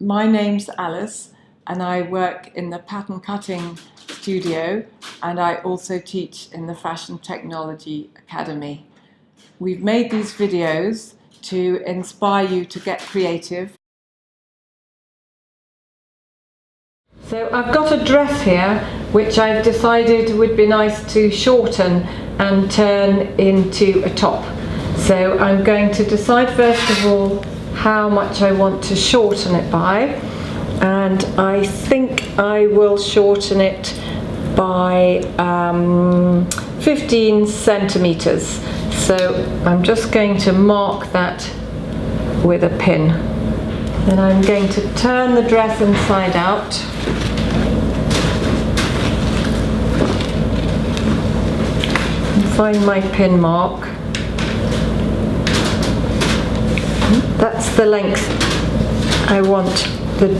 My name's Alice and I work in the pattern cutting studio, and I also teach in the Fashion Technology Academy. We've made these videos to inspire you to get creative. So I've got a dress here which I've decided would be nice to shorten and turn into a top. So I'm going to decide first of all how much I want to shorten it by, and I think I will shorten it by 15 centimeters. So I'm just going to mark that with a pin. Then I'm going to turn the dress inside out. And find my pin mark. That's the length I want the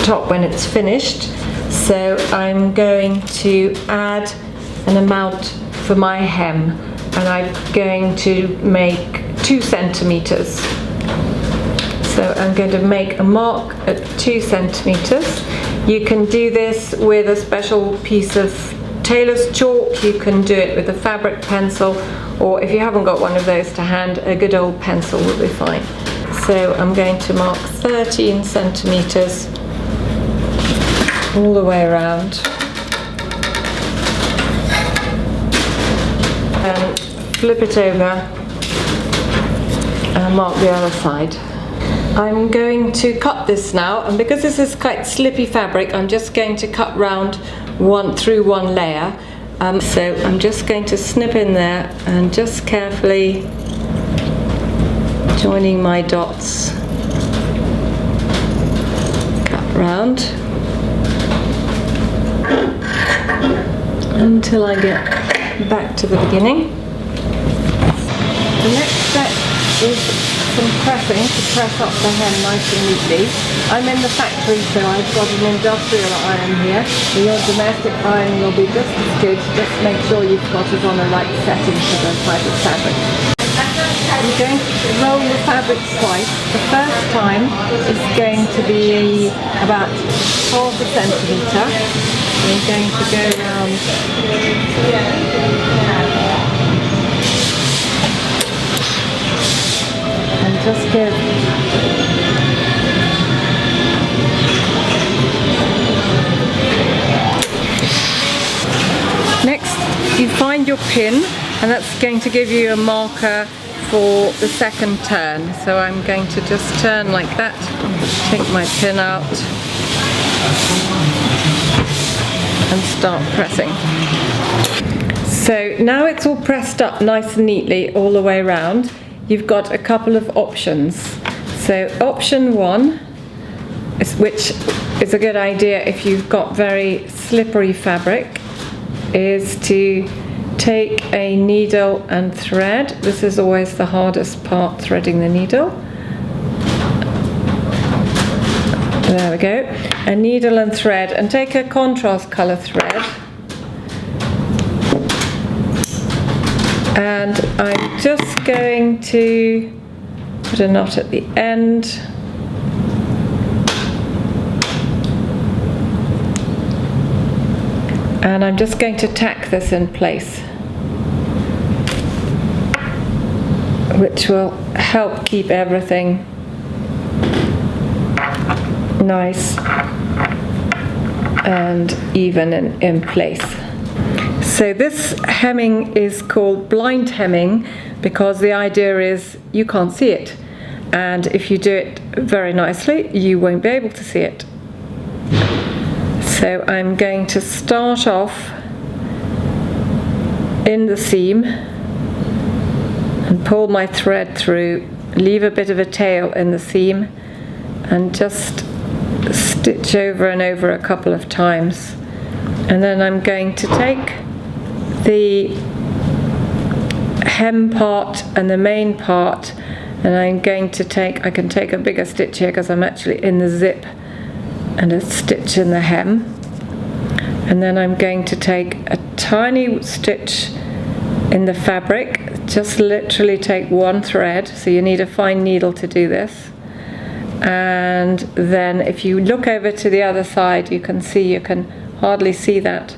top when it's finished. So I'm going to add an amount for my hem, and I'm going to make 2 centimeters. So I'm going to make a mark at 2 centimeters. You can do this with a special piece of tailor's chalk, you can do it with a fabric pencil, or if you haven't got one of those to hand, a good old pencil will be fine. So I'm going to mark 13 centimeters all the way around and flip it over and mark the other side. I'm going to cut this now, and because this is quite slippy fabric, I'm just going to cut round through one layer. So I'm just going to snip in there and just carefully joining my dots, cut round until I get back to the beginning. The next step is some pressing to press up the hem nice and neatly. I'm in the factory, so I've got an industrial iron here. Your domestic iron will be just as good. Just make sure you've got it on the right setting for the type of fabric. You're going to roll the fabric twice. The first time is going to be about half a centimetre. We're going to go around and just give next you find your pin, and that's going to give you a marker for the second turn. So I'm going to just turn like that, take my pin out and start pressing. So now it's all pressed up nice and neatly all the way around. You've got a couple of options. So option one, which is a good idea if you've got very slippery fabric, is to take a needle and thread. This is always the hardest part, threading the needle. There we go. A needle and thread, and take a contrast colour thread. And I'm just going to put a knot at the end. And I'm just going to tack this in place, which will help keep everything nice and even in place. So this hemming is called blind hemming because the idea is you can't see it, and if you do it very nicely you won't be able to see it. So I'm going to start off in the seam and pull my thread through, leave a bit of a tail in the seam, and just stitch over and over a couple of times. And then I'm going to take the hem part and the main part, and I'm going to take, I can take a bigger stitch here because I'm actually in the zip, and a stitch in the hem, and then I'm going to take a tiny stitch in the fabric, just literally take one thread, so you need a fine needle to do this, and then if you look over to the other side, you can hardly see that.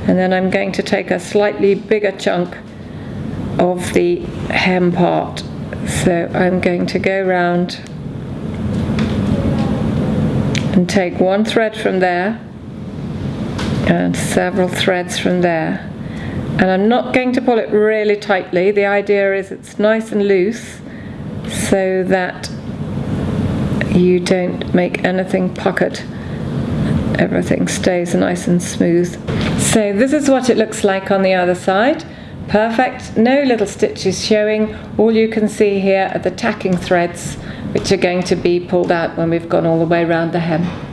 And then I'm going to take a slightly bigger chunk of the hem part. So I'm going to go round and take one thread from there and several threads from there. And I'm not going to pull it really tightly. The idea is it's nice and loose so that you don't make anything puckered. Everything stays nice and smooth. So this is what it looks like on the other side. Perfect, no little stitches showing. All you can see here are the tacking threads, which are going to be pulled out when we've gone all the way around the hem.